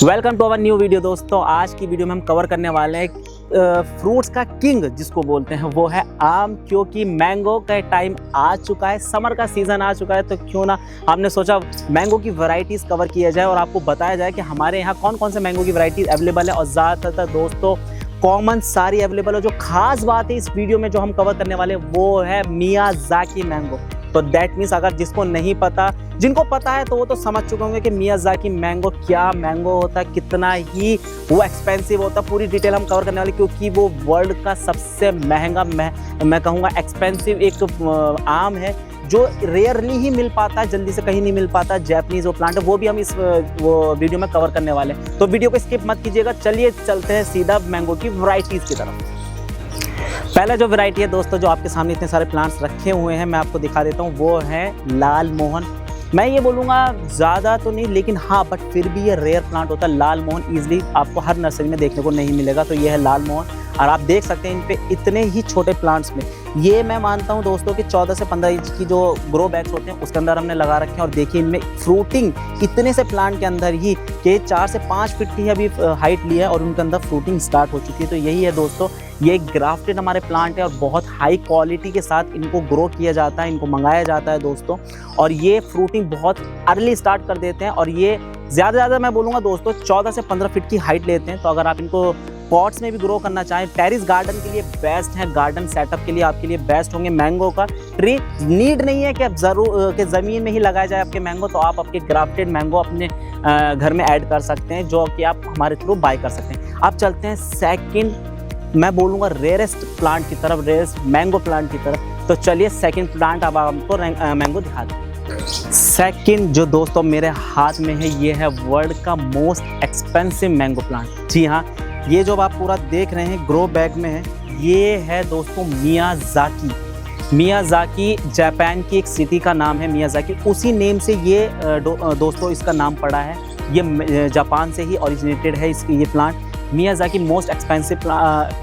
Welcome to our new video. दोस्तों आज की वीडियो में हम कवर करने वाले हैं फ्रूट्स का किंग जिसको बोलते हैं वो है आम। क्योंकि मैंगो का टाइम आ चुका है, समर का सीज़न आ चुका है, तो क्यों ना हमने सोचा मैंगो की वैरायटीज़ कवर किया जाए और आपको बताया जाए कि हमारे यहाँ कौन कौन से मैंगो की वैरायटीज़ अवेलेबल है। और ज़्यादातर दोस्तों कॉमन सारी अवेलेबल है। जो खास बात है इस वीडियो में जो हम कवर करने वाले वो है मियाज़ाकी मैंगो। तो दैट मीन्स अगर जिसको नहीं पता, जिनको पता है तो वो तो समझ चुके होंगे कि मियाज़ाकी मैंगो क्या मैंगो होता है, कितना ही वो एक्सपेंसिव होता है। पूरी डिटेल हम कवर करने वाले क्योंकि वो वर्ल्ड का सबसे महंगा मैं कहूँगा एक्सपेंसिव एक आम है जो रेयरली ही मिल पाता है, जल्दी से कहीं नहीं मिल पाता। जैपनीज वो प्लांट है वो भी हम इस वीडियो में कवर करने वाले हैं, तो वीडियो को स्किप मत कीजिएगा। चलिए चलते हैं सीधा मैंगो की वैरायटीज़ की तरफ। पहला जो वैरायटी है दोस्तों, जो आपके सामने इतने सारे प्लांट्स रखे हुए हैं, मैं आपको दिखा देता हूँ, वो है लाल मोहन। मैं ये बोलूँगा ज़्यादा तो नहीं, लेकिन हाँ बट फिर भी ये रेयर प्लांट होता है। लाल मोहन ईजिली आपको हर नर्सरी में देखने को नहीं मिलेगा, तो ये है लाल मोहन। और आप देख सकते हैं इन पे इतने ही छोटे प्लांट्स में, ये मैं मानता हूँ दोस्तों कि 14 से 15 इंच की जो ग्रो बैग्स होते हैं उसके अंदर हमने लगा रखे हैं। और देखिए इनमें फ्रूटिंग इतने से प्लांट के अंदर ही कि 4 से 5 फीट की अभी हाइट ली है और उनके अंदर फ्रूटिंग स्टार्ट हो चुकी है। तो यही है दोस्तों, ये ग्राफ्टेड हमारे प्लांट है और बहुत हाई क्वालिटी के साथ इनको ग्रो किया जाता है, इनको मंगाया जाता है दोस्तों। और ये फ्रूटिंग बहुत अर्ली स्टार्ट कर देते हैं और ये ज़्यादा मैं बोलूँगा दोस्तों 14 से 15 फीट की हाइट लेते हैं। तो अगर आप इनको पॉट्स में भी ग्रो करना चाहें, टेरिस गार्डन के लिए बेस्ट है, गार्डन सेटअप के लिए आपके लिए बेस्ट होंगे। मैंगो का ट्री नीड नहीं है कि आप ज़रूर कि ज़मीन में ही लगाया जाए आपके मैंगो, तो आप आपके ग्राफ्टेड मैंगो अपने घर में ऐड कर सकते हैं, जो कि आप हमारे थ्रू बाय कर सकते हैं। अब चलते हैं सेकंड, मैं बोलूँगा रेयरेस्ट प्लांट की तरफ, रेयरेस्ट मैंगो प्लांट की तरफ। तो चलिए सेकंड प्लांट अब आपको मैंगो दिखाते हैं। सेकंड जो दोस्तों मेरे हाथ में है ये है वर्ल्ड का मोस्ट एक्सपेंसिव मैंगो प्लांट। जी हाँ, ये जो आप पूरा देख रहे हैं ग्रो बैग में है, ये है दोस्तों मियाज़ाकी। मियाज़ाकी जापान की एक सिटी का नाम है मियाज़ाकी, उसी नेम से ये दोस्तों इसका नाम पड़ा है। ये जापान से ही ओरिजिनेटेड है ये plant. Miyazaki most expensive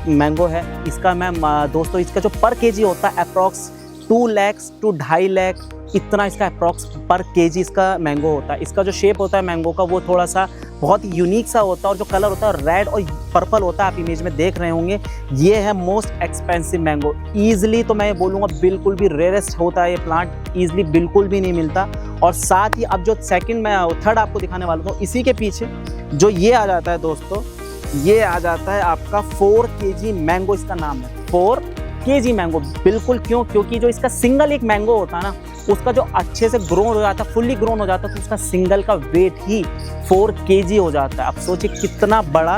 mango है। इसका मैं दोस्तों इसका जो पर केजी होता है अप्रॉक्स 2 लाख to 2.5 लाख, इतना इसका अप्रॉक्स पर केजी इसका मैंगो होता है। इसका जो शेप होता है मैंगो का वो थोड़ा सा बहुत यूनिक सा होता है और जो कलर होता है रेड और पर्पल होता है, आप इमेज में देख रहे होंगे। ये है मोस्ट एक्सपेंसिव मैंगो। ईजिली तो मैं बोलूँगा बिल्कुल भी रेयरेस्ट होता है ये प्लांट, ईजिली बिल्कुल भी नहीं मिलता। और साथ ही अब जो सेकंड मैं थर्ड आपको दिखाने वाला हूँ, इसी के पीछे जो ये आ जाता है दोस्तों, ये आ जाता है आपका 4 केजी मैंगो। इसका नाम है 4 केजी मैंगो। बिल्कुल क्योंकि जो इसका सिंगल एक मैंगो होता है ना, उसका जो अच्छे से ग्रोन हो जाता है, फुल्ली ग्रोन हो जाता है, तो उसका सिंगल का वेट ही 4 केजी हो जाता है। अब सोचिए कितना बड़ा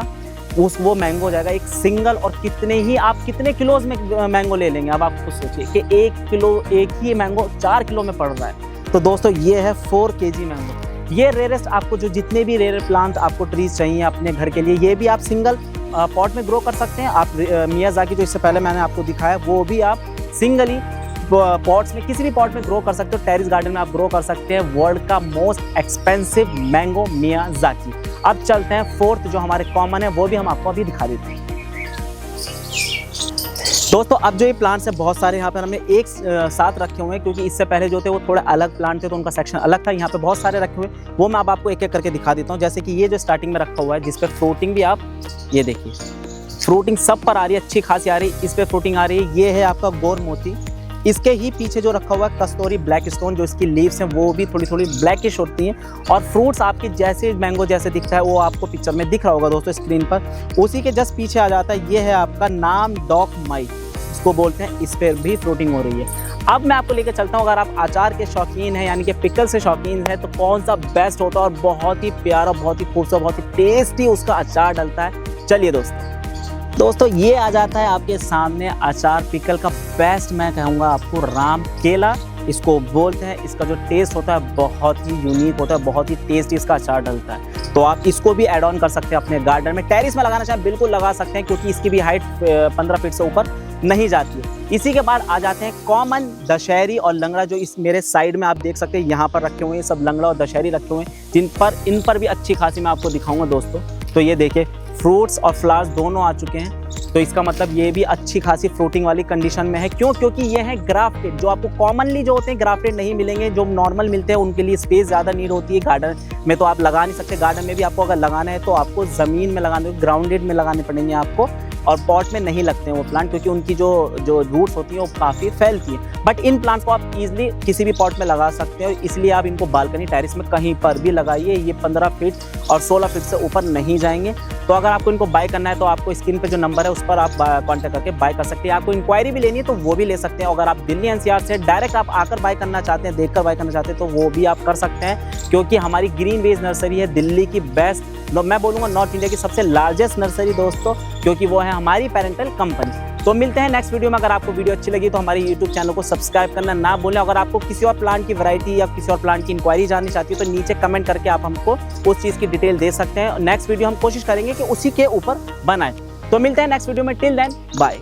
वो मैंगो हो जाएगा एक सिंगल, और कितने किलोज में मैंगो ले लेंगे। अब आप खुद सोचिए कि 1 किलो एक ही मैंगो 4 किलो में पड़ रहा है। तो दोस्तों ये है 4 केजी मैंगो। ये रेयरेस्ट आपको जो जितने भी रेयर प्लांट आपको ट्रीज चाहिए अपने घर के लिए, ये भी आप सिंगल पॉट में ग्रो कर सकते हैं। आप मियाज़ाकी जो इससे पहले मैंने आपको दिखाया वो भी आप सिंगली पॉट्स में किसी भी पॉट में ग्रो कर सकते हो। टेरिस गार्डन में आप ग्रो कर सकते हैं। वर्ल्ड का मोस्ट एक्सपेंसिव मैंगो मियाज़ाकी। अब चलते हैं फोर्थ जो हमारे कॉमन है, वो भी हम आपको अभी दिखा देते हैं। दोस्तों अब जो ये प्लांट्स है बहुत सारे यहाँ पर हमने एक साथ रखे हुए हैं, क्योंकि इससे पहले जो थे वो थोड़े अलग प्लांट थे तो उनका सेक्शन अलग था। यहाँ पे बहुत सारे रखे हुए हैं, वो मैं अब आपको एक एक करके दिखा देता हूँ। जैसे कि ये जो स्टार्टिंग में रखा हुआ है, जिस पे फ्रूटिंग भी आप ये देखिए, फ्रूटिंग सब पर आ रही है, अच्छी खासी आ रही है, इस पर फ्रूटिंग आ रही है। ये है आपका गोर मोती। इसके ही पीछे जो रखा हुआ है कस्तूरी ब्लैक स्टोन, जो इसकी लीव्स हैं वो भी थोड़ी ब्लैकिश होती हैं। और फ्रूट्स आपके जैसे मैंगो जैसे दिखता है वो आपको पिक्चर में दिख रहा होगा दोस्तों स्क्रीन पर। उसी के जस्ट पीछे आ जाता है, ये है आपका नाम डॉक माई इसको बोलते हैं, इस पर भी फ्रूटिंग हो रही है। अब मैं आपको लेकर चलता हूँ, अगर आप अचार के शौकीन हैं यानी कि पिकल से शौकीन है, तो कौन सा बेस्ट होता है और बहुत ही प्यारा, बहुत ही खूबसूरत, बहुत ही टेस्टी उसका अचार डलता है। चलिए दोस्तों ये आ जाता है आपके सामने अचार पिकल का बेस्ट, मैं कहूँगा आपको राम केला इसको बोलते हैं। इसका जो टेस्ट होता है बहुत ही यूनिक होता है, बहुत ही टेस्टी इसका अचार डलता है। तो आप इसको भी ऐड ऑन कर सकते हैं अपने गार्डन में। टेरिस में लगाना चाहें बिल्कुल लगा सकते हैं, क्योंकि इसकी भी हाइट 15 फीट से ऊपर नहीं जाती है। इसी के बाद आ जाते हैं कॉमन दशहरी और लंगड़ा, जो इस मेरे साइड में आप देख सकते हैं यहाँ पर रखे हुए हैं। सब लंगड़ा और दशहरी रखे हुए हैं, इन पर भी अच्छी खासी मैं आपको दिखाऊंगा दोस्तों। तो ये देखिए फ्रूट्स और फ्लावर्स दोनों आ चुके हैं। तो इसका मतलब ये भी अच्छी खासी फ्रूटिंग वाली कंडीशन में है। क्यों? क्योंकि ये है ग्राफ्टेड। जो आपको कॉमनली जो होते हैं ग्राफ्टेड नहीं मिलेंगे, जो नॉर्मल मिलते हैं उनके लिए स्पेस ज़्यादा नीड होती है। गार्डन में तो आप लगा नहीं सकते, गार्डन में भी आपको अगर लगाना है तो आपको ज़मीन में लगाने, ग्राउंडेड में लगाने पड़ेंगे आपको, और पॉट में नहीं लगते हैं वो प्लांट, क्योंकि उनकी जो रूट्स होती हैं वो काफ़ी फैलती हैं। बट इन प्लांट्स को आप इजीली किसी भी पॉट में लगा सकते हैं, इसलिए आप इनको बालकनी टेरेस में कहीं पर भी लगाइए। ये 15 फीट और 16 फीट से ऊपर नहीं जाएंगे। तो अगर आपको इनको बाय करना है तो आपको स्क्रीन पे जो नंबर है उस पर आप कांटेक्ट करके बाय कर सकते हैं। आपको इंक्वायरी भी लेनी है तो वो भी ले सकते हैं। अगर आप दिल्ली एनसीआर से डायरेक्ट आप आकर बाय करना चाहते हैं, देखकर बाय करना चाहते हैं, तो वो भी आप कर सकते हैं, क्योंकि हमारी ग्रीन वेज नर्सरी है दिल्ली की बेस्ट, मैं बोलूँगा नॉर्थ इंडिया की सबसे लार्जेस्ट नर्सरी दोस्तों, क्योंकि वो है हमारी पेरेंटल कंपनी। तो मिलते हैं नेक्स्ट वीडियो में। अगर आपको वीडियो अच्छी लगी तो हमारे यूट्यूब चैनल को सब्सक्राइब करना ना भूलें। अगर आपको किसी और प्लांट की वैरायटी या किसी और प्लांट की इंक्वायरी जाननी चाहती है तो नीचे कमेंट करके आप हमको उस चीज़ की डिटेल दे सकते हैं। नेक्स्ट वीडियो हम कोशिश करेंगे कि उसी के ऊपर बनाएं। तो मिलते हैं नेक्स्ट वीडियो में। Till then bye.